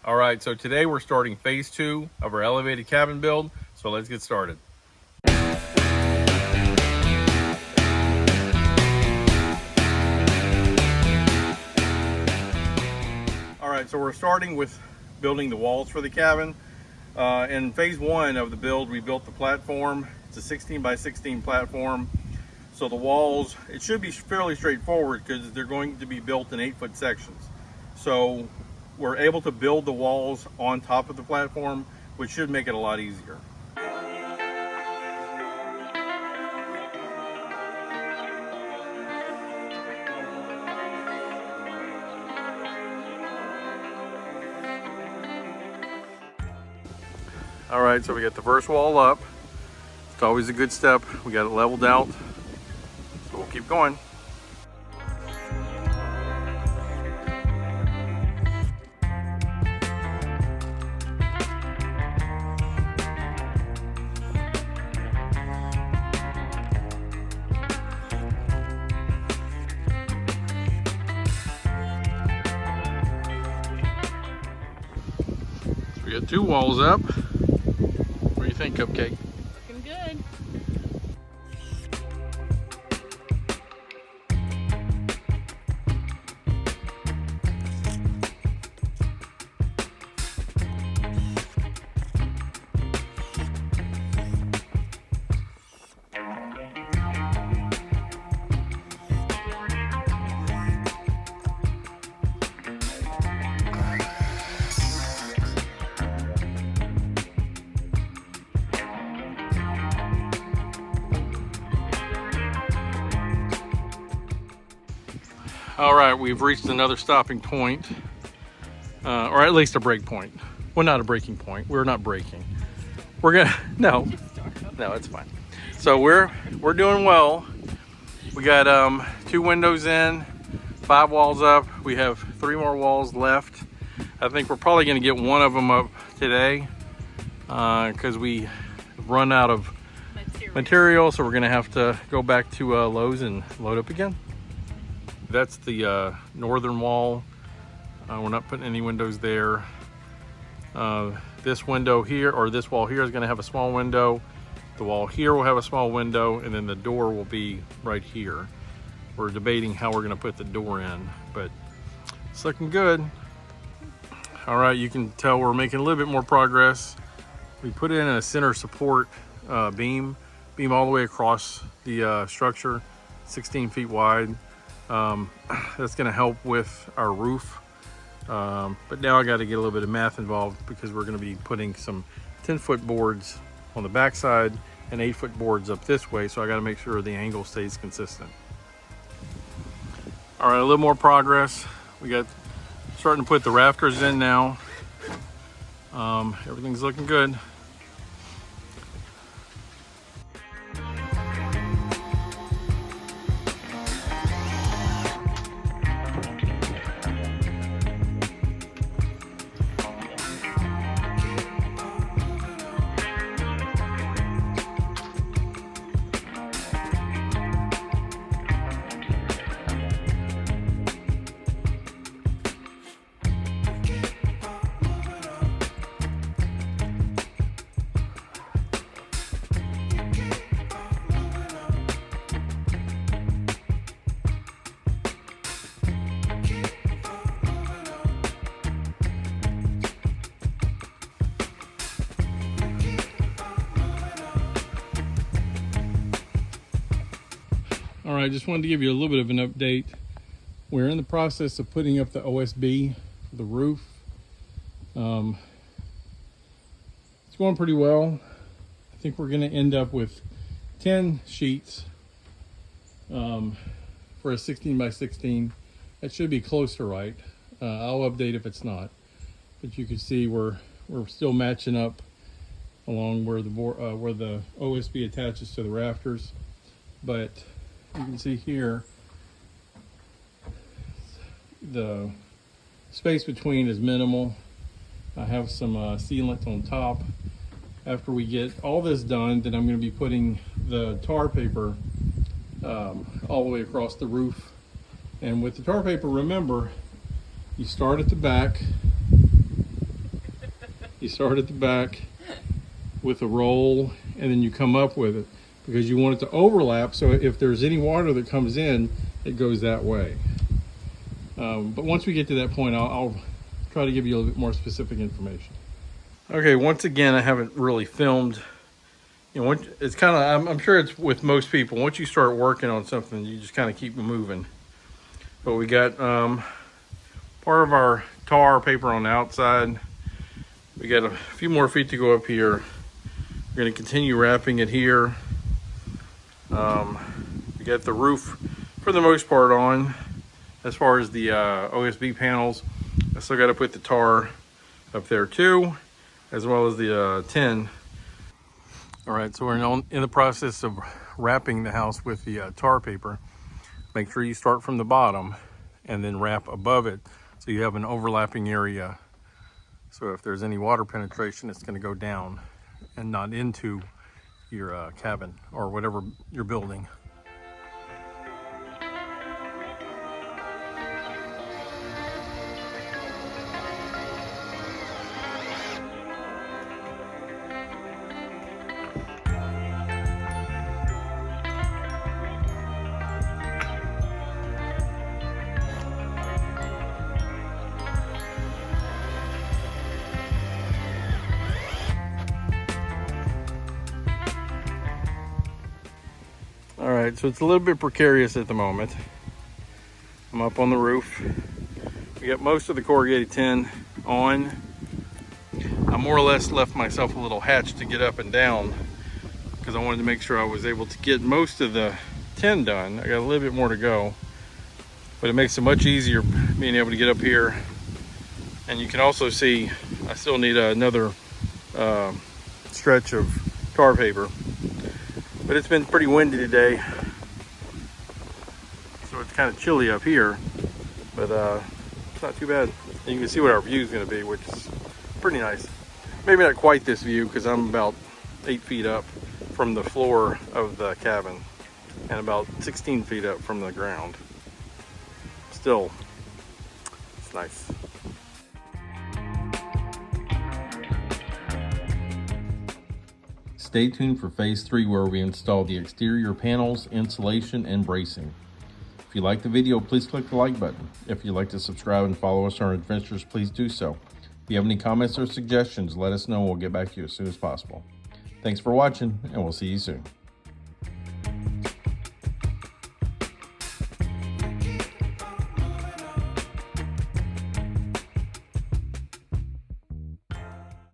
All right, so today we're starting phase 2 of our elevated cabin build, so let's get started. All right, so we're starting with building the walls for the cabin. In phase 1 of the build, we built the platform. It's a 16 by 16 platform. So the walls, it should be fairly straightforward because they're going to be built in 8-foot sections. So we're able to build the walls on top of the platform, which should make it a lot easier. All right, so we got the first wall up. It's always a good step. We got it leveled out, so we'll keep going. We got 2 walls up. What do you think, Cupcake? Looking good. All right, we've reached another stopping point, or at least a break point. Well, not a breaking point. We're not breaking. We're gonna no, it's fine. So we're doing well. We got 2 windows in, 5 walls up. We have 3 more walls left. I think we're probably gonna get one of them up today because we run out of material, so we're gonna have to go back to Lowe's and load up again. That's the northern wall. We're not putting any windows there. This window here, or this wall here, is going to have a small window. The wall here will have a small window, and then the door will be right here. We're debating how we're going to put the door in, but it's looking good. All right, you can tell we're making a little bit more progress. We put in a center support beam all the way across the structure, 16 feet wide. That's going to help with our roof, but now I got to get a little bit of math involved because we're going to be putting some 10-foot boards on the backside and 8-foot boards up this way, so I got to make sure the angle stays consistent. All right, a little more progress. We got starting to put the rafters in now. Everything's looking good. All right, just wanted to give you a little bit of an update. We're in the process of putting up the OSB for the roof. It's going pretty well. I think we're going to end up with 10 sheets for a 16 by 16. That should be close to right. I'll update if it's not. But you can see we're still matching up along where the OSB attaches to the rafters. But you can see here the space between is minimal. I have some sealant on top. After we get all this done, then I'm going to be putting the tar paper all the way across the roof. And with the tar paper, remember, you start at the back You start at the back with a roll, and then you come up with it because you want it to overlap, so if there's any water that comes in, it goes that way. But once we get to that point, I'll try to give you a little bit more specific information. Okay, once again, I haven't really filmed. You know, it's kind of, I'm sure it's with most people, once you start working on something, you just kind of keep moving. But we got part of our tar paper on the outside. We got a few more feet to go up here. We're going to continue wrapping it here. We got the roof for the most part on. As far as the OSB panels, I still got to put the tar up there too, as well as the tin. All right, so we're in the process of wrapping the house with the tar paper. Make sure you start from the bottom and then wrap above it so you have an overlapping area. So if there's any water penetration, it's going to go down and not into your cabin or whatever you're building. All right, so it's a little bit precarious at the moment. I'm up on the roof. We got most of the corrugated tin on. I more or less left myself a little hatch to get up and down because I wanted to make sure I was able to get most of the tin done. I got a little bit more to go, but it makes it much easier being able to get up here. And you can also see I still need another stretch of tar paper. But it's been pretty windy today, so it's kind of chilly up here, but it's not too bad. And you can see what our view is going to be, which is pretty nice. Maybe not quite this view because I'm about 8 feet up from the floor of the cabin and about 16 feet up from the ground. Still, it's nice. Stay tuned for phase 3 where we install the exterior panels, insulation, and bracing. If you like the video, please click the like button. If you'd like to subscribe and follow us on our adventures, please do so. If you have any comments or suggestions, let us know and we'll get back to you as soon as possible. Thanks for watching, and we'll see you soon.